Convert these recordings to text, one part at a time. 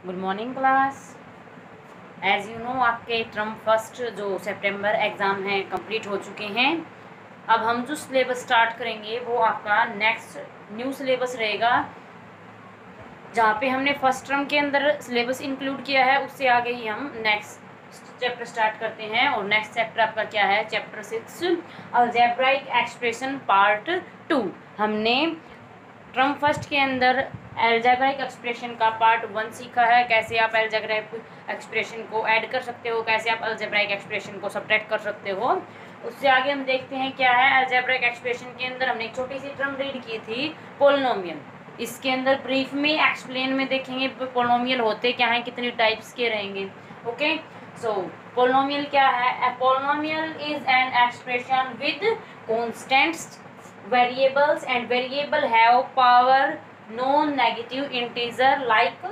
Good morning class. As you know आपके term first जो सितंबर एग्ज़ाम हैं कंप्लीट हो चुके हैं। अब हम जो सिलेबस स्टार्ट करेंगे वो आपका नेक्स्ट न्यू सिलेबस रहेगा, जहाँ पे हमने फर्स्ट टर्म के अंदर सिलेबस इंक्लूड किया है उससे आगे ही हम नेक्स्ट चैप्टर स्टार्ट करते हैं। और नेक्स्ट चैप्टर आपका क्या है? Chapter 6 algebraic expression part 2। हमने टर्म फर्स्ट के अंदर अलजेब्राइक एक्सप्रेशन का पार्ट 1 सीखा है, कैसे आप अलजेब्राइक एक्सप्रेशन को ऐड कर सकते हो, कैसे आप अलजेब्राइक एक्सप्रेशन को सब्ट्रैक्ट कर सकते हो। उससे आगे हम देखते हैं क्या है अलजेब्राइक एक्सप्रेशन के अंदर। हमने एक छोटी सी टर्म रीड की थी पोलिनोमियल। इसके अंदर ब्रीफ में एक्सप्लेन में देखेंगे पोलिनोमियल होते क्या हैं, कितनी टाइप्स के रहेंगे। ओके, सो पोलिनोमियल क्या है? A polynomial is an expression with constants variables and variable have power non-negative integer like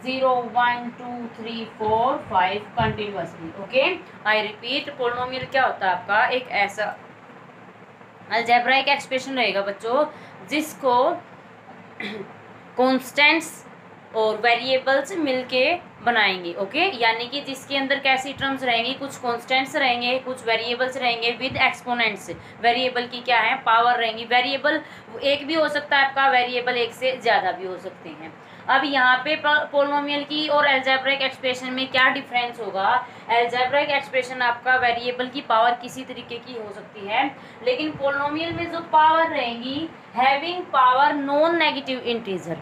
0 1 2 3 4 5 continuously. Okay, I repeat, polynomial क्या होता है आपका? एक ऐसा अलजेब्राइक एक्सप्रेशन रहेगा बच्चों जिसको कॉन्स्टेंट्स और वेरिएबल्स मिलके बनाएंगे। ओके, यानी कि जिसके अंदर कैसी टर्म्स रहेंगी, कुछ कॉन्स्टेंट्स रहेंगे, कुछ वेरिएबल्स रहेंगे विद एक्सपोनेंट्स। वेरिएबल की क्या है? पावर रहेंगी। वेरिएबल एक भी हो सकता है आपका, वेरिएबल एक से ज़्यादा भी हो सकते हैं। अब यहाँ पे पोलिनोमियल की और अलजेब्राइक एक्सप्रेशन में क्या डिफरेंस होगा? अलजेब्राइक एक्सप्रेशन आपका वेरिएबल की पावर किसी तरीके की हो सकती है, लेकिन पोलिनोमियल में जो पावर रहेंगी having power non negative integer.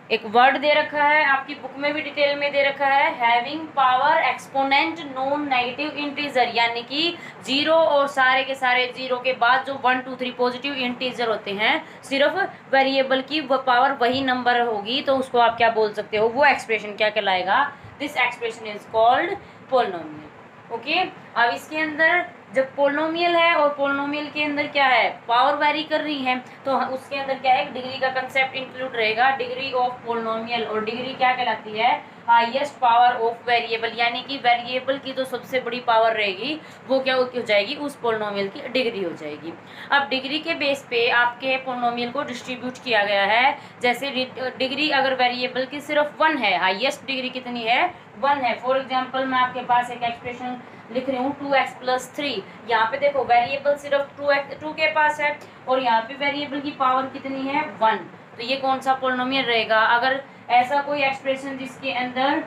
एक वर्ड दे रखा है आपकी बुक में भी डिटेल में दे रखा है, having power exponent non negative integer, यानी कि जीरो और सारे के सारे जीरो के बाद जो 1 2 3 पॉजिटिव इंटीजर होते हैं, सिर्फ वेरिएबल की वो पावर वही नंबर होगी, तो उसको आप क्या बोल सकते हो? वो एक्सप्रेशन क्या कहलाएगा? This expression is called polynomial. Okay, अब इसके अंदर जब पोलिनोमियल है और पोलिनोमियल के अंदर क्या है? पावर वेरी कर रही है, तो उसके अंदर क्या है? डिग्री का कंसेप्ट इंक्लूड रहेगा, डिग्री ऑफ पोलिनोमियल। और डिग्री क्या कहलाती है? हाईएस्ट पावर ऑफ वेरिएबल, यानी कि वेरिएबल की जो सबसे बड़ी पावर रहेगी वो क्या हो जाएगी? उस पोलिनोमियल की डिग्री हो जाएगी। अब डिग्री के बेस पे आपके पोलिनोमियल को डिस्ट्रीब्यूट किया गया है। जैसे डिग्री अगर वेरिएबल की सिर्फ 1 है, हाईएस्ट डिग्री कितनी है? 1 है। फॉर एग्जाम्पल मैं आपके पास एक एक्सप्रेशन लिख रही हूँ 2x + 3। यहाँ पे देखो वेरिएबल सिर्फ 2 के पास है और यहाँ पे वेरिएबल की पावर कितनी है? 1। तो ये कौन सा पोलिनोमियल रहेगा? अगर ऐसा कोई एक्सप्रेशन जिसके अंदर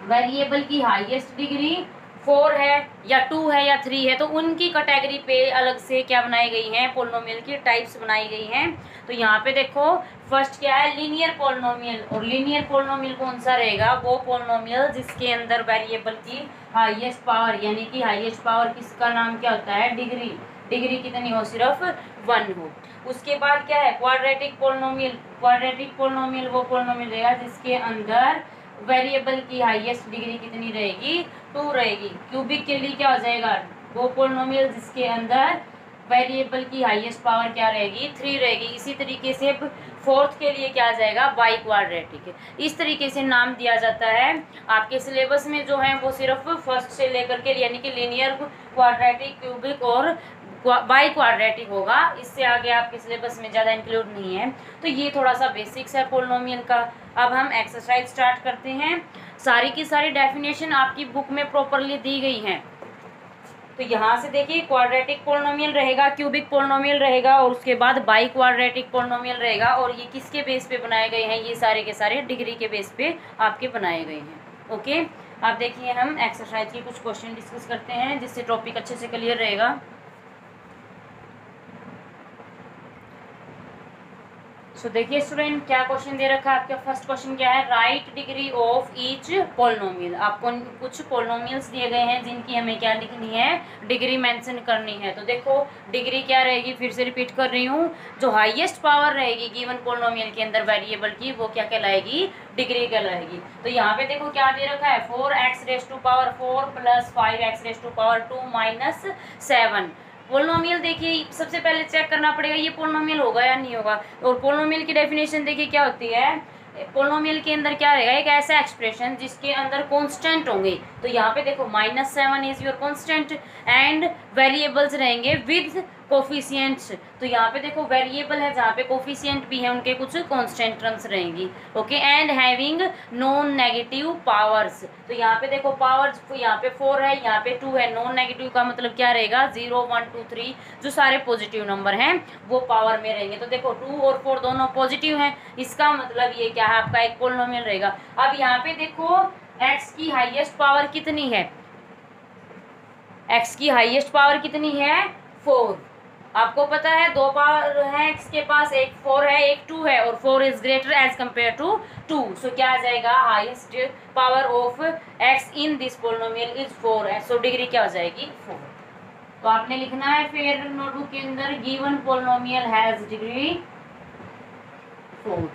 वेरिएबल की हाईएस्ट डिग्री 4 है या 2 है या 3 है, तो उनकी कैटेगरी पे अलग से क्या बनाई गई हैं? पोलिनोमियल की टाइप्स बनाई गई हैं। तो यहाँ पे देखो फर्स्ट क्या है? Linear polynomial. और लीनियर पोलिनोमियल कौन सा रहेगा? वो पोलिनोमियल जिसके अंदर वेरिएबल की हाईएस्ट पावर, यानी कि हाईएस्ट पावर किसका नाम क्या होता है? डिग्री। डिग्री कितनी हो? सिर्फ 1 हो। उसके बाद क्या है? Quadratic polynomial. क्वाड्रेटिक पोलिनोमियल वो पोलिनोमियल रहेगा जिसके अंदर वेरिएबल की हाईएस्ट डिग्री कितनी रहेगी? 2 रहेगी। क्यूबिक के लिए क्या हो जाएगा? वो पोलिनोमियल जिसके अंदर वेरिएबल की हाईएस्ट पावर क्या रहेगी? 3 रहेगी। इसी तरीके से फोर्थ के लिए क्या आ जाएगा? By quadratic. इस तरीके से नाम दिया जाता है। आपके सिलेबस में जो है वो सिर्फ फर्स्ट से लेकर के यानी कि लीनियर, क्वाड्रेटिक, क्यूबिक और बाई क्वाड्रेटिक होगा। इससे आगे आपके सिलेबस में ज़्यादा इंक्लूड नहीं है। तो ये थोड़ा सा बेसिक्स है पोलिनोमियल का। अब हम एक्सरसाइज स्टार्ट करते हैं। सारी की सारी डेफिनेशन आपकी बुक में प्रॉपरली दी गई हैं। तो यहाँ से देखिए क्वाड्रेटिक पोलिनोमियल रहेगा, क्यूबिक पोलिनोमियल रहेगा और उसके बाद बाई क्वाड्रेटिक पोलिनोमियल रहेगा। और ये किसके बेस पे बनाए गए हैं? ये सारे के सारे डिग्री के बेस पे आपके बनाए गए हैं। ओके, आप देखिए हम एक्सरसाइज के कुछ क्वेश्चन डिस्कस करते हैं जिससे टॉपिक अच्छे से क्लियर रहेगा। सो देखिए स्टूडेंट क्या क्वेश्चन दे रखा है आपका। फर्स्ट क्वेश्चन क्या है? Right degree of each polynomial. आपको कुछ पोलिनोमियल्स दिए गए हैं जिनकी हमें क्या लिखनी है? डिग्री मेंशन करनी है। तो देखो डिग्री क्या रहेगी? फिर से रिपीट कर रही हूँ, जो हाईएस्ट पावर रहेगी गिवन पोलिनोमियल के अंदर वेरिएबल की वो क्या कहलाएगी? डिग्री कहलाएगी। तो यहाँ पे देखो क्या दे रखा है? 4x⁴ + 5x⁴ 2 - 7। पोलिनोमियल देखिए सबसे पहले चेक करना पड़ेगा ये पोलिनोमियल होगा या नहीं होगा। और पोलिनोमियल की डेफिनेशन देखिए क्या होती है? पोलिनोमियल के अंदर क्या रहेगा? एक ऐसा एक्सप्रेशन जिसके अंदर कांस्टेंट होंगे। तो यहाँ पे देखो -7 is your constant and variables रहेंगे विद कोफिशिएंट्स, तो यहाँ पे देखो वेरिएबल है जहाँ पे कोफिशिएंट भी है, उनके कुछ कांस्टेंट टर्म्स रहेंगी। Okay, and having non negative powers, तो यहाँ पे देखो पावर्स, यहाँ पे 4 है, यहाँ पे 2 है। नॉन नेगेटिव का मतलब क्या रहेगा, 0 1 2 3 जो सारे पॉजिटिव नंबर हैं वो पावर में रहेंगे। तो देखो 2 और 4 दोनों पॉजिटिव हैं, इसका मतलब ये क्या है, आपका एक पोलिनोमियल रहेगा। अब यहाँ पे देखो x की हाईएस्ट पावर कितनी है, x की हाईएस्ट पावर कितनी है, 4। आपको पता है 2 पावर है x के पास, एक 4 है एक 2 है, और 4 is greater as compare to 2। So क्या आ जाएगा, highest power of x in this polynomial is 4, so degree क्या हो जाएगी, 4। तो आपने लिखना है फिर नोटबुक के अंदर, given polynomial has degree 4।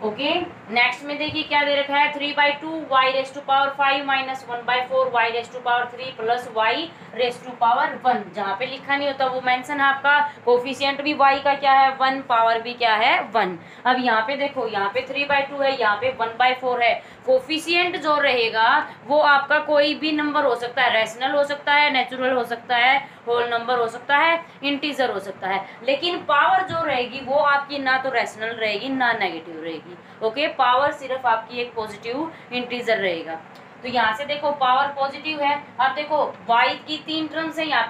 Okay, next में देखिए क्या दे रखा है, 3/2 y raise to power 5 minus 1/4 y raise to power 3 plus y raise to power 1। जहाँ पे लिखा नहीं होता वो मेंशन है आपका। कोफिशिएंट भी y का क्या है, 1, पावर भी क्या है, 1। अब यहाँ पे देखो, यहाँ पे 3/2 है, यहाँ पे 1/4 है। कोफिशिएंट जो रहेगा वो आपका कोई भी नंबर हो सकता है, रैशनल हो सकता है, नेचुरल हो सकता है, होल नंबर हो सकता है, इंटीजर हो सकता है। लेकिन पावर जो रहेगी वो आपकी ना तो रैशनल रहेगी ना नेगेटिव रहेगी। ओके, पावर सिर्फ आपकी एक पॉजिटिव इंटीजर रहेगा। तो यहाँ से देखो पावर पॉजिटिव है। अब देखो y की 3 टर्म्स है, यहाँ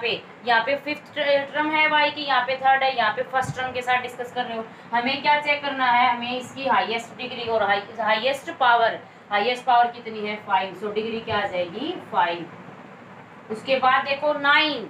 पे 5th टर्म है y की, यहाँ पे 3rd है, यहाँ पे 1st टर्म के साथ डिस्कस कर रहे हो। हमें क्या चेक करना है, हमें इसकी हाईएस्ट डिग्री और हाईएस्ट पावर कितनी है, 5। सो डिग्री क्या आ जाएगी, 5। उसके बाद देखो 9,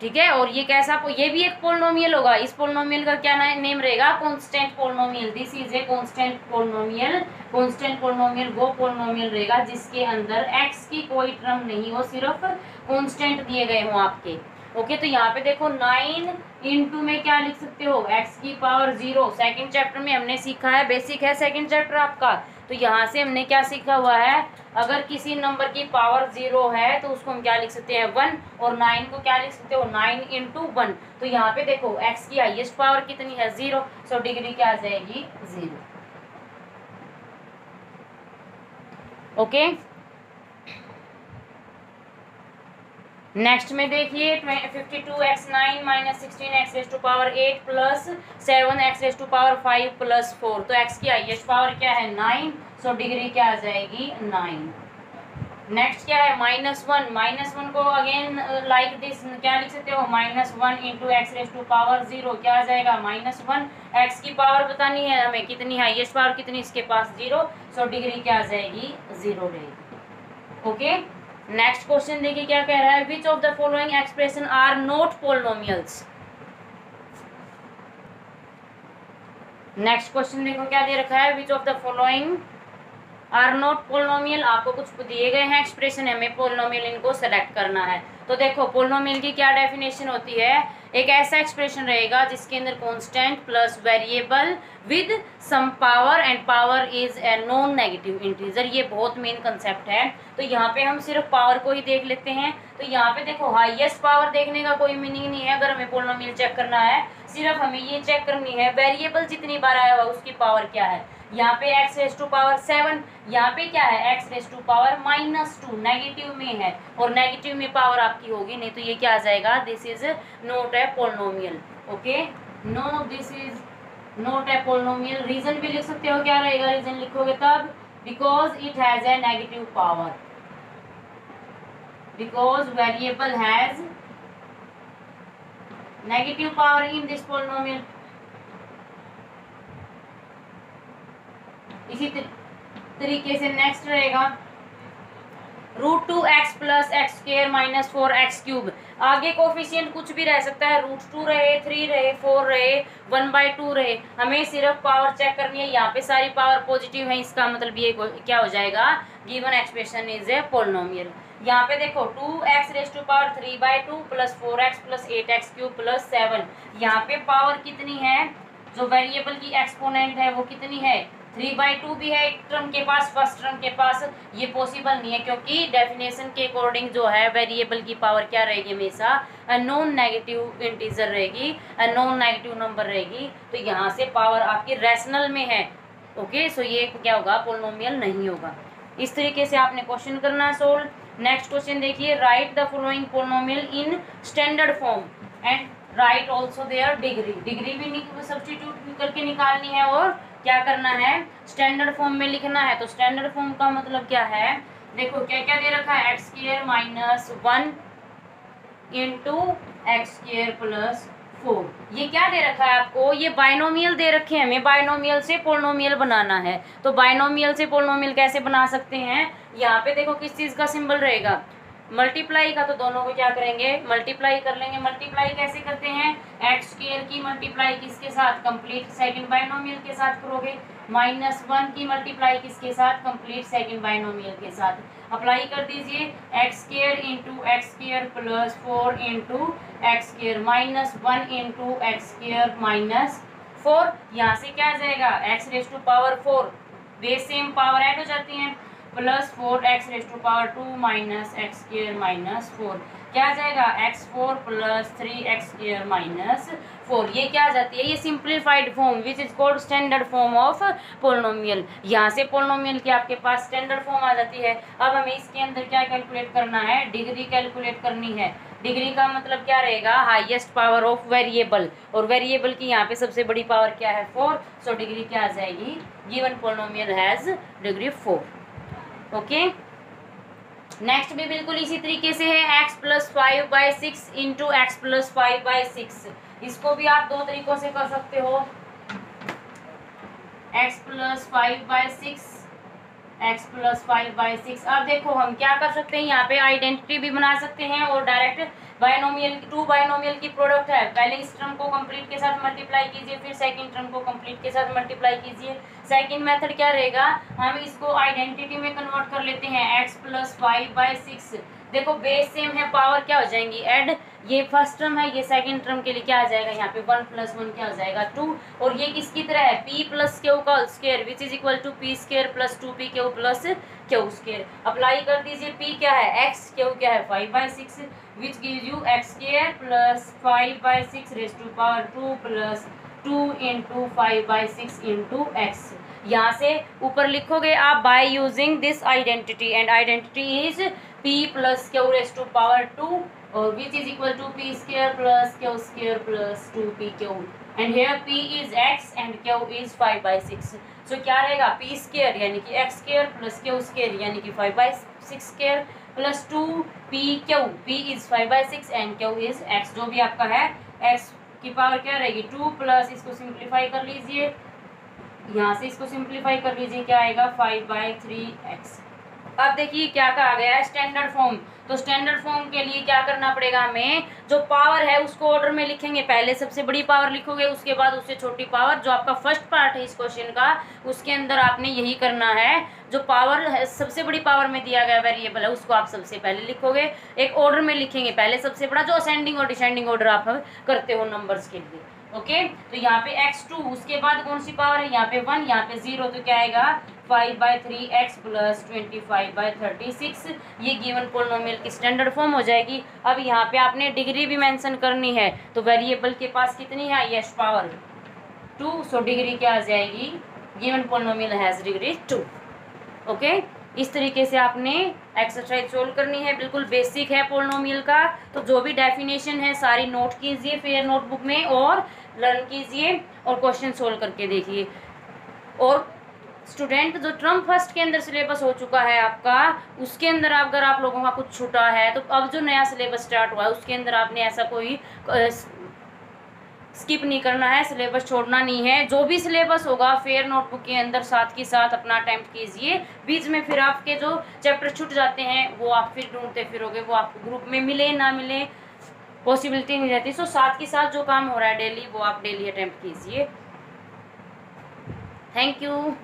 ठीक है, और ये कैसा, ये भी एक पोलिनोमियल होगा। इस पोलिनोमियल का क्या नेम रहेगा, constant polynomial. This is a constant polynomial. Constant polynomial वो पोलिनोमियल रहेगा जिसके अंदर x की कोई टर्म नहीं हो, सिर्फ कांस्टेंट दिए गए हो आपके। ओके, तो यहाँ पे देखो 9 इंटू में क्या लिख सकते हो, x की पावर 0। सेकंड चैप्टर में हमने सीखा है, बेसिक है सेकंड चैप्टर आपका। तो यहाँ से हमने क्या सीखा हुआ है, अगर किसी नंबर की पावर 0 है तो उसको हम क्या लिख सकते हैं, 1, और 9 को क्या लिख सकते हो, 9 इंटू 1। तो यहाँ पे देखो x की हाईएस्ट पावर कितनी है, 0। सो डिग्री क्या आ जाएगी, 0। ओके, नेक्स्ट में देखिए 52x 9 माइनस 16x raise to power 8 plus 7x raise to power 5 plus 4। तो x की हाईएस्ट पावर क्या है, 9। सो डिग्री क्या आ जाएगी, 9। नेक्स्ट क्या है, -1। -1 को अगेन लाइक दिस क्या लिख सकते हो, -1 into x raise to power 0। क्या आ जाएगा, -1। x की पावर बतानी है हमें कितनी, हाईएस्ट पावर कितनी, इसके पास 0। सो डिग्री क्या आ जाएगी, 0 रहेगी। ओके, नेक्स्ट क्वेश्चन देखिए क्या कह रहा है, which of the following expression are not polynomials. Next question देखो क्या दे रखा है, which of the following are not polynomial. आपको कुछ दिए गए हैं एक्सप्रेशन, हमें पोलिनोमियल इनको सेलेक्ट करना है। तो देखो पोलिनोमियल की क्या डेफिनेशन होती है, एक ऐसा एक्सप्रेशन रहेगा जिसके अंदर constant plus variable with some power and power is a non negative integer. ये बहुत मेन कंसेप्ट है। तो यहाँ पे हम सिर्फ पावर को ही देख लेते हैं। तो यहाँ पे देखो हाईएस्ट पावर देखने का कोई मीनिंग नहीं है अगर हमें पोलिनोमियल चेक करना है, सिर्फ हमें ये चेक करनी है वेरिएबल जितनी बार आया हुआ उसकी पावर क्या है। यहाँ पे x रेस टू पावर 7, यहाँ पे क्या है x raise to power -2, negative में है, और नेगेटिव में पावर आपकी होगी नहीं, तो ये क्या आ जाएगा, this is not a polynomial. Okay, no this is not a polynomial. Reason भी लिख सकते हो, क्या रहेगा रीजन लिखोगे तब, because it has a negative power, because variable has negative power in this polynomial. इसी तरीके से नेक्स्ट रहेगा √2x plus x square minus 4x³। आगे कोफिशिएंट कुछ भी रह सकता है, √2 रहे, 3 रहे, 4 रहे, 1/2 रहे, हमें सिर्फ पावर चेक करनी है। यहाँ पे सारी पावर पॉजिटिव है, इसका मतलब ये क्या हो जाएगा, given expression is a polynomial. यहाँ पे देखो 2x raise to power 3/2 plus 4x plus 8x³ plus 7। यहाँ पे पावर कितनी है, जो वेरिएबल की एक्सपोनेंट है वो कितनी है, 3/2 भी है एक टर्म के पास, फर्स्ट टर्म के पास। ये पॉसिबल नहीं है क्योंकि डेफिनेशन के अकॉर्डिंग जो है वेरिएबल की पावर क्या रहेगी, हमेशा नॉन नेगेटिव इंटीजर रहेगी, नॉन नेगेटिव नंबर रहेगी। तो यहाँ से पावर आपकी रैशनल में है। ओके, सो ये क्या होगा, पोलिनोमियल नहीं होगा। इस तरीके से आपने क्वेश्चन करना है सोल्व। नेक्स्ट क्वेश्चन देखिए, right the following polynomial in standard form and right also there degree. Degree भी सब्स्टिट्यूट करके निकालनी है और क्या करना है, स्टैंडर्ड फॉर्म में लिखना है। तो स्टैंडर्ड फॉर्म का मतलब क्या है, देखो क्या क्या दे रखा है, x square minus 1 into x square plus 4। ये क्या दे रखा है आपको, ये बाइनोमियल दे रखे हैं, हमें बाइनोमियल से पोलिनोमियल बनाना है। तो बाइनोमियल से पोलिनोमियल कैसे बना सकते हैं, यहाँ पे देखो किस चीज़ का सिंबल रहेगा, मल्टीप्लाई का। तो दोनों को क्या करेंगे, मल्टीप्लाई कर लेंगे। मल्टीप्लाई कैसे करते हैं, एक्स स्क्वायर की मल्टीप्लाई किसके साथ, कंप्लीट सेकंड बाइनोमियल के साथ करोगे। -1 की मल्टीप्लाई किसके साथ, कंप्लीट सेकंड बाइनोमियल के साथ। अप्लाई कर दीजिए, x square into x square plus 4 into x square -1 into x square minus 4। यहाँ से क्या आ जाएगा, एक्स रेज टू पावर 4, वे सेम पावर ऐड हो जाती हैं, plus 4 x raise to power 2 minus x square minus 4। क्या आ जाएगा, x4 plus 3x square minus 4। ये क्या आ जाती है, ये simplified form which is called standard form of polynomial. यहाँ से पोलिनोमियल की आपके पास स्टैंडर्ड फॉर्म आ जाती है। अब हमें इसके अंदर क्या कैलकुलेट करना है, डिग्री कैलकुलेट करनी है। डिग्री का मतलब क्या रहेगा, हाईएस्ट पावर ऑफ वेरिएबल, और वेरिएबल की यहाँ पे सबसे बड़ी पावर क्या है, 4। सो डिग्री क्या आ जाएगी, given polynomial has degree 4। Okay, next भी बिल्कुल इसी तरीके से है, x plus 5/6 into x plus 5/6। इसको भी आप दो तरीकों से कर सकते हो, x प्लस 5/6, x प्लस 5/6। अब देखो हम क्या कर सकते हैं, यहाँ पे आइडेंटिटी भी बना सकते हैं और डायरेक्ट बाइनोमियल, टू बाइनोमियल की प्रोडक्ट है, पहले इस टर्म को कंप्लीट के साथ मल्टीप्लाई कीजिए, फिर सेकंड टर्म को कंप्लीट के साथ मल्टीप्लाई कीजिए। सेकंड मेथड क्या रहेगा, हम इसको आइडेंटिटी में कन्वर्ट कर लेते हैं, x प्लस 5/6। देखो बेस सेम है, पावर क्या हो जाएंगी, ऐड। ये फर्स्ट टर्म है, ये सेकंड टर्म के लिए क्या आ जाएगा, यहाँ पे 1 + 1 क्या हो जाएगा, 2। और ये किसकी तरह है, p प्लस क्यू का square which is equal to p square plus 2p q plus q square. Apply कर दीजिए, p क्या है x, क्यू क्या है 5/6, which gives you x square plus 5/6 raise to power 2 plus 2 into 5/6 into x. यहाँ से ऊपर लिखोगे आप by using this identity, and identity is p plus q raise to power 2 और which is equal to p square plus q square plus 2p q, and here p is x and q is 5/6। So क्या रहेगा, p square यानी कि x square plus q square यानी कि 5/6 square plus 2p Q, p is 5/6 and q is x। जो भी आपका है x की पावर क्या रहेगी 2 प्लस, इसको सिंप्लीफाई कर लीजिए, यहाँ से इसको सिंप्लीफाई कर लीजिए, क्या आएगा 5/3x। अब देखिए क्या कहा गया है, स्टैंडर्ड फॉर्म। तो स्टैंडर्ड फॉर्म के लिए क्या करना पड़ेगा, हमें जो पावर है उसको ऑर्डर में लिखेंगे, पहले सबसे बड़ी पावर लिखोगे, उसके बाद उससे छोटी पावर। जो आपका फर्स्ट पार्ट है इस क्वेश्चन का, उसके अंदर आपने यही करना है, जो पावर है सबसे बड़ी पावर में दिया गया वेरिएबल है उसको आप सबसे पहले लिखोगे, एक ऑर्डर में लिखेंगे, पहले सबसे बड़ा, जो असेंडिंग और डिसेंडिंग ऑर्डर आप करते हो नंबर्स के लिए। ओके, तो यहाँ पे x2, उसके बाद कौन सी पावर है, यहाँ पे 1, यहाँ पे 0, तो क्या आएगा 5/3x प्लस 25/36। ये गिवन पोलिनोमियल की स्टैंडर्ड फॉर्म हो जाएगी। अब यहाँ पे आपने डिग्री भी मेंशन करनी है, तो वेरिएबल के पास कितनी है, हाईएस्ट पावर 2। सो डिग्री क्या आ जाएगी, given polynomial has degree 2। Okay, इस तरीके से आपने एक्सरसाइज सोल्व करनी है, बिल्कुल बेसिक है पोलिनोमियल का। तो जो भी डेफिनेशन है सारी नोट कीजिए फिर नोटबुक में और लर्न कीजिए और क्वेश्चन सोल्व करके देखिए। और स्टूडेंट, जो टर्म फर्स्ट के अंदर सिलेबस हो चुका है आपका, उसके अंदर अगर आप लोगों का कुछ छूटा है, तो अब जो नया सिलेबस स्टार्ट हुआ है उसके अंदर आपने ऐसा कोई स्किप नहीं करना है, सिलेबस छोड़ना नहीं है। जो भी सिलेबस होगा फेयर नोटबुक के अंदर साथ के साथ अपना अटेम्प्ट कीजिए। बीच में फिर आपके जो चैप्टर छूट जाते हैं वो आप फिर ढूंढते फिरोगे, वो आपको ग्रुप में मिले ना मिले पॉसिबिलिटी नहीं रहती। सो साथ के साथ जो काम हो रहा है डेली, वो आप डेली अटेम्प्ट कीजिए। Thank you.